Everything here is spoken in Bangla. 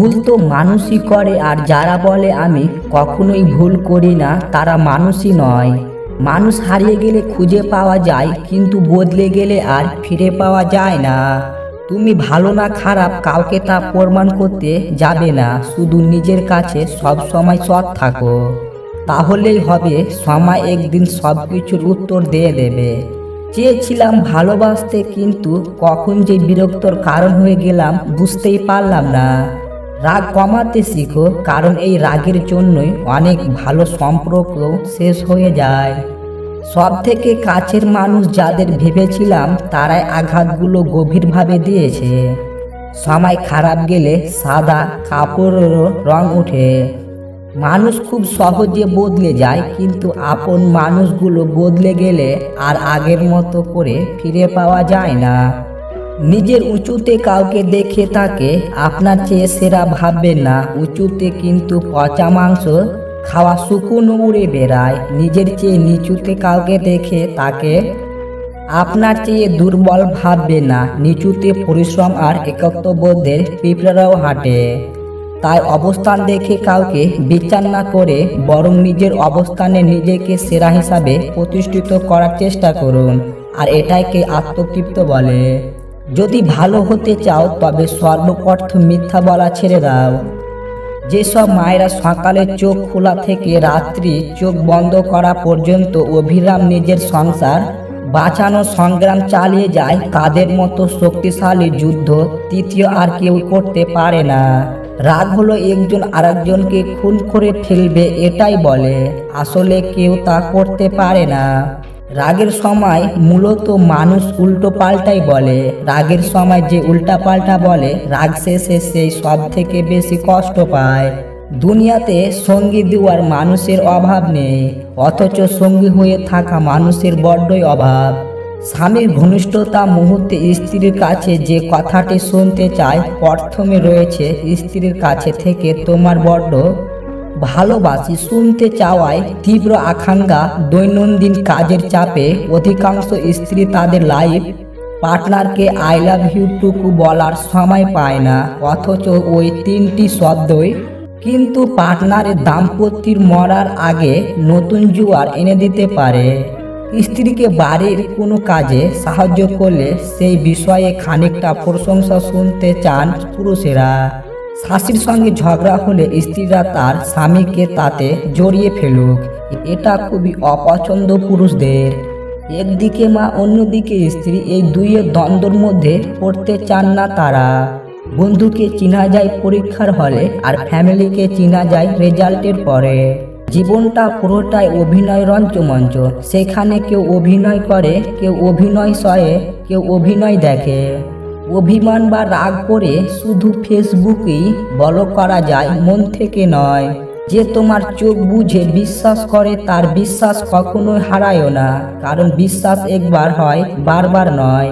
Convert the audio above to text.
ভুল তো মানুষই করে, আর যারা বলে আমি কখনোই ভুল করি না তারা মানুষই নয়। মানুষ হারিয়ে গেলে খুঁজে পাওয়া যায়, কিন্তু বদলে গেলে আর ফিরে পাওয়া যায় না। তুমি ভালো না খারাপ কাউকে তা প্রমাণ করতে যাবে না, শুধু নিজের কাছে সব সময় সৎ থাকো, তাহলেই হবে সময় একদিন সব কিছুর উত্তর দিয়ে দেবে। চেয়েছিলাম ভালোবাসতে, কিন্তু কখন যে বিরক্তর কারণ হয়ে গেলাম বুঝতেই পারলাম না। রাগ কমাতে শিখো, কারণ এই রাগের জন্যই অনেক ভালো সম্পর্ক শেষ হয়ে যায়। সব থেকে কাছের মানুষ যাদের ভেবেছিলাম তারাই আঘাতগুলো গভীরভাবে দিয়েছে। সময় খারাপ গেলে সাদা কাপড়েরও রং ওঠে। মানুষ খুব সহজে বদলে যায়, কিন্তু আপন মানুষগুলো বদলে গেলে আর আগের মতো করে ফিরে পাওয়া যায় না। নিজের উঁচুতে কাউকে দেখে তাকে আপনার চেয়ে সেরা ভাববেন না, উঁচুতে কিন্তু পচা মাংস খাওয়া শুকনো উড়ে বেড়ায়। নিজের চেয়ে নিচুতে কাউকে দেখে তাকে আপনার চেয়ে দুর্বল ভাববে না, নিচুতে পরিশ্রম আর একাত্মবোধের পিঁপড়ারাও হাঁটে। তাই অবস্থান দেখে কাউকে বিচার না করে বরং নিজের অবস্থানে নিজেকে সেরা হিসাবে প্রতিষ্ঠিত করার চেষ্টা করুন, আর এটাকে আত্মতৃপ্ত বলে। যদি ভালো হতে চাও তবে সর্বপ্রথম মিথ্যা বলা ছেড়ে দাও। যেসব মায়েরা সকালে চোখ খোলা থেকে রাত্রি চোখ বন্ধ করা পর্যন্ত অবিরাম নিজের সংসার বাঁচানোর সংগ্রাম চালিয়ে যায়, কাদের মতো শক্তিশালী যুদ্ধ তৃতীয় আর কেউ করতে পারে না। রাগ হলো একজন আরেকজনকে খুন করে ফেলবে এটাই বলে, আসলে কেউ তা করতে পারে না। রাগের সময় মূলত মানুষ উল্টো পাল্টাই বলে, রাগের সময় যে উল্টা পাল্টা বলে রাগ শেষে সেই সব থেকে বেশি কষ্ট পায়। দুনিয়াতে সঙ্গী দেওয়ার মানুষের অভাব নেই, অথচ সঙ্গী হয়ে থাকা মানুষের বড্ডই অভাব। স্বামীর ঘনিষ্ঠতা মুহূর্তে স্ত্রীর কাছে যে কথাটি শুনতে চায় প্রথমে রয়েছে স্ত্রীর কাছে থেকে তোমার বড্ড ভালোবাসি শুনতে চাওয়ায় তীব্র আকাঙ্ক্ষা। দৈনন্দিন কাজের চাপে অধিকাংশ স্ত্রী তাদের লাইফ পার্টনারকে আই লাভ ইউ টুকু বলার সময় পায় না, অথচ ওই তিনটি শব্দই কিন্তু পার্টনারের দাম্পত্যের মরার আগে নতুন জোয়ার এনে দিতে পারে। স্ত্রীকে বাড়ির কোনো কাজে সাহায্য করলে সেই বিষয়ে খানিকটা প্রশংসা শুনতে চান পুরুষেরা। শাশুড়ির সঙ্গে ঝগড়া হলে স্ত্রীরা তার স্বামীকে তাতে জড়িয়ে ফেলুক, এটা খুবই অপছন্দ পুরুষদের। একদিকে মা অন্যদিকে স্ত্রী, এই দুইয়ের দ্বন্দ্বের মধ্যে পড়তে চান না তারা। বন্ধুকে চেনা যায় পরীক্ষার হলে, আর ফ্যামিলিকে চেনা যায় রেজাল্টের পরে। জীবনটা পুরোটাই অভিনয় রঞ্চমঞ্চ, সেখানে কেউ অভিনয় করে, কেউ অভিনয় সয়ে, কেউ অভিনয় দেখে। অভিমান বা রাগ করে শুধু ফেসবুকেই বলো করা যায়, মন থেকে নয়। যে তোমার চোখ বুঝে বিশ্বাস করে তার বিশ্বাস কখনোই হারায়ও না, কারণ বিশ্বাস একবার হয়, বারবার নয়।